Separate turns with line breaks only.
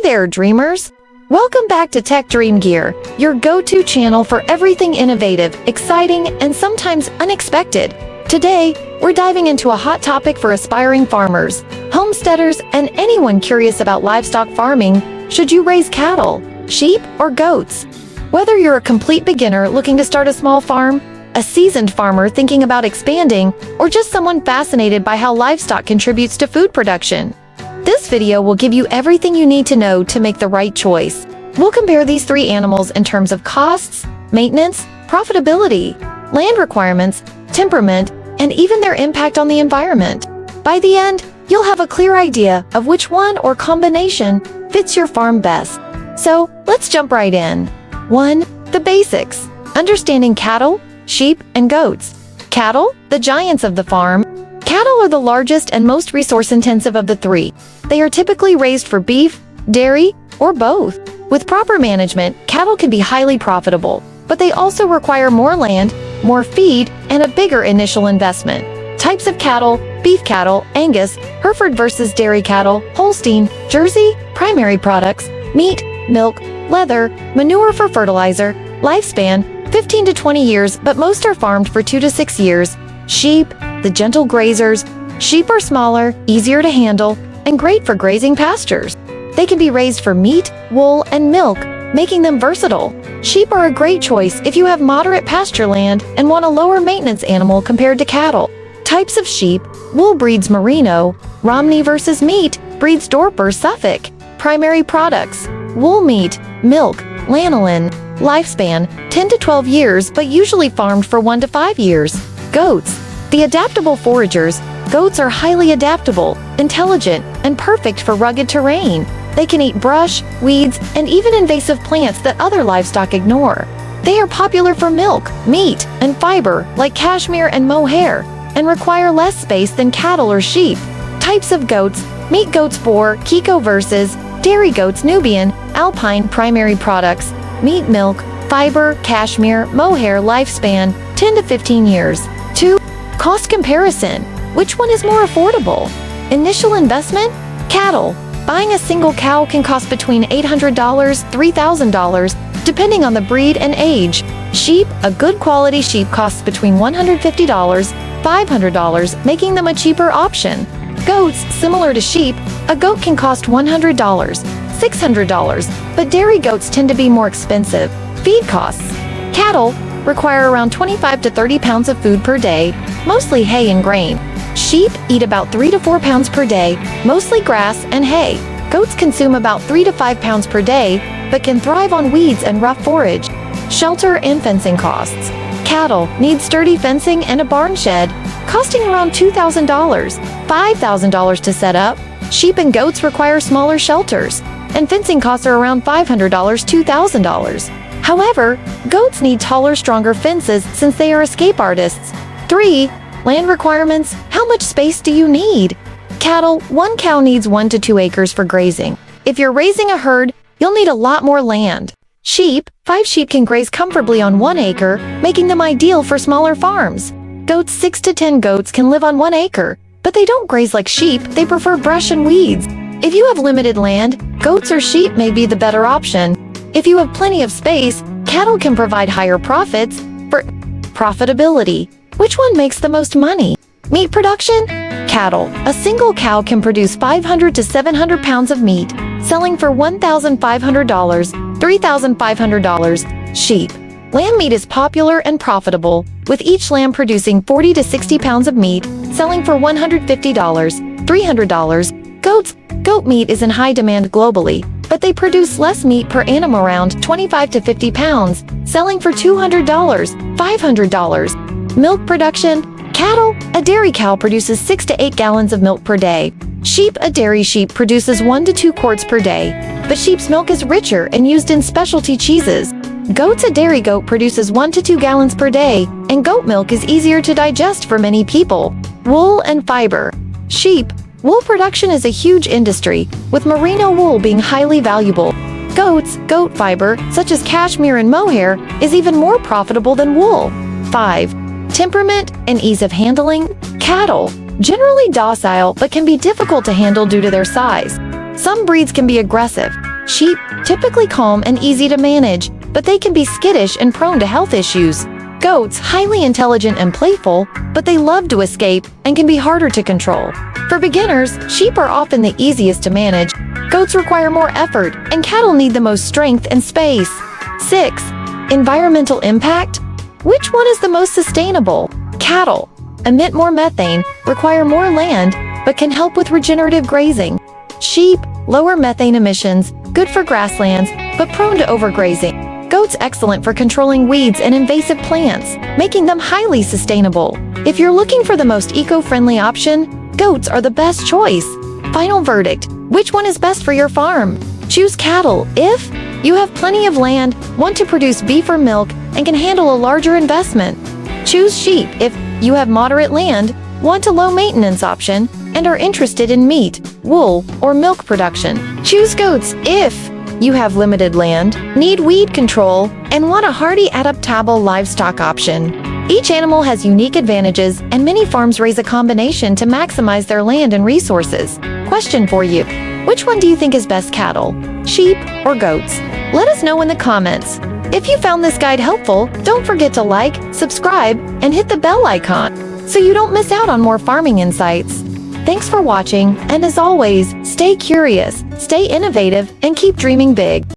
there, dreamers! Welcome back to Tech Dream Gear, your go-to channel for everything innovative, exciting, and sometimes unexpected. Today, we're diving into a hot topic for aspiring farmers, homesteaders, and anyone curious about livestock farming. Should you raise cattle, sheep, or goats? Whether you're a complete beginner looking to start a small farm, a seasoned farmer thinking about expanding, or just someone fascinated by how livestock contributes to food production, this video will give you everything you need to know to make the right choice. We'll compare these three animals in terms of costs, maintenance, profitability, land requirements, temperament, and even their impact on the environment. By the end, you'll have a clear idea of which one or combination fits your farm best. So, let's jump right in. 1. The basics. Understanding cattle, sheep, and goats. Cattle, the giants of the farm. Cattle are the largest and most resource-intensive of the three. They are typically raised for beef, dairy, or both. With proper management, cattle can be highly profitable, but they also require more land, more feed, and a bigger initial investment. Types of cattle: beef cattle, Angus, Hereford versus dairy cattle, Holstein, Jersey, primary products, meat, milk, leather, manure for fertilizer, lifespan, 15 to 20 years, but most are farmed for 2 to 6 years. Sheep, the gentle grazers. Sheep are smaller, easier to handle, and great for grazing pastures. They can be raised for meat, wool, and milk, making them versatile. Sheep are a great choice if you have moderate pasture land and want a lower maintenance animal compared to cattle. Types of sheep: wool breeds Merino, Romney versus meat breeds Dorper, Suffolk. Primary products: wool meat, milk, lanolin. Lifespan: 10 to 12 years, but usually farmed for 1 to 5 years. Goats, the adaptable foragers. Goats are highly adaptable, intelligent, and perfect for rugged terrain. They can eat brush, weeds, and even invasive plants that other livestock ignore. They are popular for milk, meat, and fiber, like cashmere and mohair, and require less space than cattle or sheep. Types of goats: meat goats Boer, Kiko versus, dairy goats Nubian, Alpine. Primary products: meat, milk, fiber, cashmere, mohair. Lifespan: 10 to 15 years. 2. Cost comparison. Which one is more affordable? Initial investment: cattle. Buying a single cow can cost between $800 to $3,000, depending on the breed and age. Sheep, a good quality sheep costs between $150 to $500, making them a cheaper option. Goats, similar to sheep, a goat can cost $100 to $600, but dairy goats tend to be more expensive. Feed costs. Cattle require around 25 to 30 pounds of food per day, mostly hay and grain. Sheep eat about 3 to 4 pounds per day, mostly grass and hay. Goats consume about 3 to 5 pounds per day, but can thrive on weeds and rough forage. Shelter and fencing costs. Cattle need sturdy fencing and a barn shed, costing around $2,000, $5,000 to set up. Sheep and goats require smaller shelters, and fencing costs are around $500, $2,000. However, goats need taller, stronger fences since they are escape artists. 3. Land requirements. How much space do you need? Cattle, one cow needs 1 to 2 acres for grazing. If you're raising a herd, you'll need a lot more land. Sheep, 5 sheep can graze comfortably on 1 acre, making them ideal for smaller farms. Goats, 6 to 10 goats can live on 1 acre, but they don't graze like sheep. They prefer brush and weeds. If you have limited land, goats or sheep may be the better option. If you have plenty of space, cattle can provide higher profits. For profitability, which one makes the most money? Meat production? Cattle. A single cow can produce 500 to 700 pounds of meat, selling for $1,500, $3,500. Sheep. Lamb meat is popular and profitable, with each lamb producing 40 to 60 pounds of meat, selling for $150, $300. Goats. Goat meat is in high demand globally, but they produce less meat per animal, around 25 to 50 pounds, selling for $200, $500. Milk production. Cattle. A dairy cow produces 6 to 8 gallons of milk per day. Sheep. A dairy sheep produces 1 to 2 quarts per day, but sheep's milk is richer and used in specialty cheeses. Goats. A dairy goat produces 1 to 2 gallons per day, and goat milk is easier to digest for many people. Wool and fiber. Sheep. Wool production is a huge industry, with merino wool being highly valuable. Goats. Goat fiber, such as cashmere and mohair, is even more profitable than wool. 5. Temperament and ease of handling. Cattle, generally docile but can be difficult to handle due to their size. Some breeds can be aggressive, Sheep, typically calm and easy to manage, but they can be skittish and prone to health issues. Goats, highly intelligent and playful, but they love to escape and can be harder to control. For beginners, sheep are often the easiest to manage. Goats require more effort, and cattle need the most strength and space. 6. Environmental impact? Which one is the most sustainable? Cattle emit more methane, require more land, but can help with regenerative grazing. Sheep, lower methane emissions, good for grasslands, but prone to overgrazing. Goats excellent for controlling weeds and invasive plants, making them highly sustainable. If you're looking for the most eco-friendly option, goats are the best choice. Final verdict: which one is best for your farm? Choose cattle if you have plenty of land, want to produce beef or milk, and can handle a larger investment. Choose sheep if you have moderate land, want a low-maintenance option, and are interested in meat, wool, or milk production. Choose goats if you have limited land, need weed control, and want a hardy adaptable livestock option. Each animal has unique advantages, and many farms raise a combination to maximize their land and resources. Question for you: which one do you think is best, cattle, sheep, or goats? Let us know in the comments. If you found this guide helpful, don't forget to like, subscribe, and hit the bell icon so you don't miss out on more farming insights. Thanks for watching, and as always, stay curious, stay innovative, and keep dreaming big.